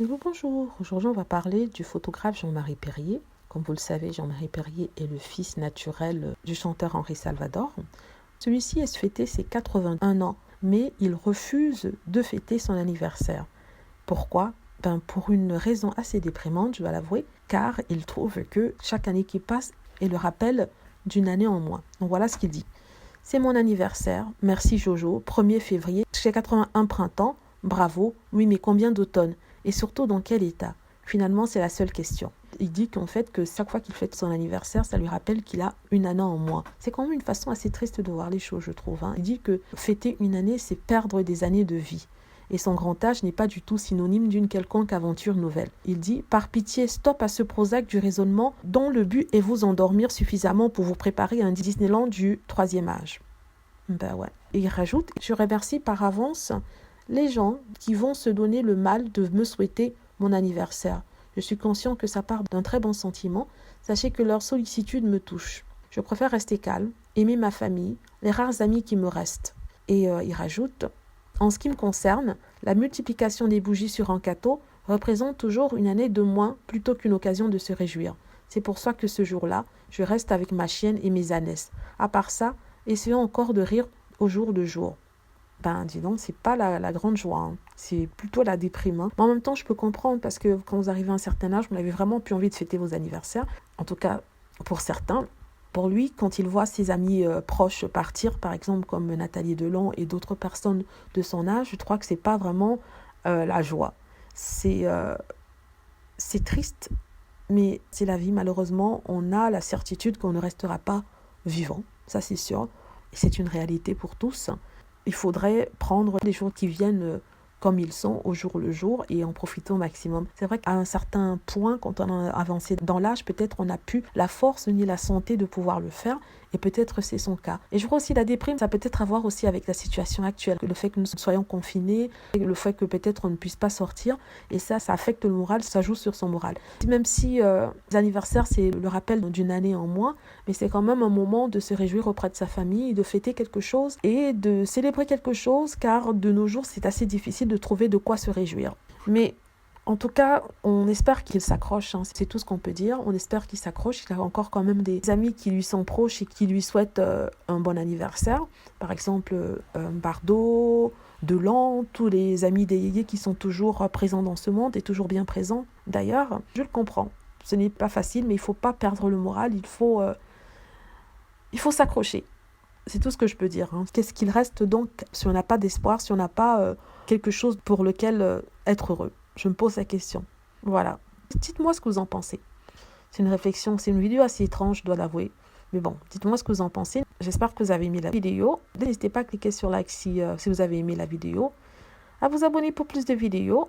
Hello, bonjour. Aujourd'hui, on va parler du photographe Jean-Marie Perrier. Comme vous le savez, Jean-Marie Perrier est le fils naturel du chanteur Henri Salvador. Celui-ci est fêté ses 81 ans, mais il refuse de fêter son anniversaire. Pourquoi? Pour une raison assez déprimante, je dois l'avouer, car il trouve que chaque année qui passe est le rappel d'une année en moins. Donc voilà ce qu'il dit. C'est mon anniversaire, merci Jojo, 1er février, j'ai 81 printemps, bravo, oui mais combien d'automne? Et surtout dans quel état? Finalement, c'est la seule question. Il dit qu'en fait, que chaque fois qu'il fête son anniversaire, ça lui rappelle qu'il a une année en moins. C'est quand même une façon assez triste de voir les choses, je trouve. Il dit que fêter une année, c'est perdre des années de vie. Et son grand âge n'est pas du tout synonyme d'une quelconque aventure nouvelle. Il dit « Par pitié, stop à ce Prozac du raisonnement dont le but est vous endormir suffisamment pour vous préparer à un Disneyland du 3e âge. » Ouais. Et il rajoute « Je remercie par avance les gens qui vont se donner le mal de me souhaiter mon anniversaire. Je suis conscient que ça part d'un très bon sentiment. Sachez que leur sollicitude me touche. Je préfère rester calme, aimer ma famille, les rares amis qui me restent. » Et il rajoute « En ce qui me concerne, la multiplication des bougies sur un gâteau représente toujours une année de moins plutôt qu'une occasion de se réjouir. C'est pour ça que ce jour-là, je reste avec ma chienne et mes ânesses. À part ça, essayons encore de rire au jour le jour. » Dis donc, c'est pas la grande joie, hein. C'est plutôt la déprime. Hein. Mais en même temps, je peux comprendre parce que quand vous arrivez à un certain âge, vous n'avez vraiment plus envie de fêter vos anniversaires. En tout cas, pour certains. Pour lui, quand il voit ses amis proches partir, par exemple comme Nathalie Delon et d'autres personnes de son âge, je crois que c'est pas vraiment la joie. C'est triste, mais c'est la vie. Malheureusement, on a la certitude qu'on ne restera pas vivant, ça c'est sûr. Et c'est une réalité pour tous. Il faudrait prendre les jours qui viennent comme ils sont au jour le jour et en profiter au maximum. C'est vrai qu'à un certain point, quand on a avancé dans l'âge, peut-être on n'a plus la force ni la santé de pouvoir le faire et peut-être c'est son cas. Et je crois aussi la déprime, ça peut être à voir aussi avec la situation actuelle, le fait que nous soyons confinés, le fait que peut-être on ne puisse pas sortir et ça affecte le moral, ça joue sur son moral. Même si l'anniversaire c'est le rappel d'une année en moins, mais c'est quand même un moment de se réjouir auprès de sa famille, de fêter quelque chose et de célébrer quelque chose car de nos jours c'est assez difficile de trouver de quoi se réjouir. Mais en tout cas, on espère qu'il s'accroche, hein. C'est tout ce qu'on peut dire. On espère qu'il s'accroche. Il a encore quand même des amis qui lui sont proches et qui lui souhaitent un bon anniversaire. Par exemple, Bardot, Delon, tous les amis des Yéyés qui sont toujours présents dans ce monde et toujours bien présents. D'ailleurs, je le comprends. Ce n'est pas facile, mais il ne faut pas perdre le moral. Il faut s'accrocher. C'est tout ce que je peux dire. Hein. Qu'est-ce qu'il reste donc si on n'a pas d'espoir, si on n'a pas quelque chose pour lequel être heureux? Je me pose la question. Voilà. Dites-moi ce que vous en pensez. C'est une réflexion, c'est une vidéo assez étrange, je dois l'avouer. Mais bon, dites-moi ce que vous en pensez. J'espère que vous avez aimé la vidéo. N'hésitez pas à cliquer sur like si vous avez aimé la vidéo, à vous abonner pour plus de vidéos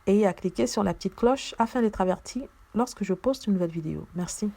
et à cliquer sur la petite cloche afin d'être averti lorsque je poste une nouvelle vidéo. Merci.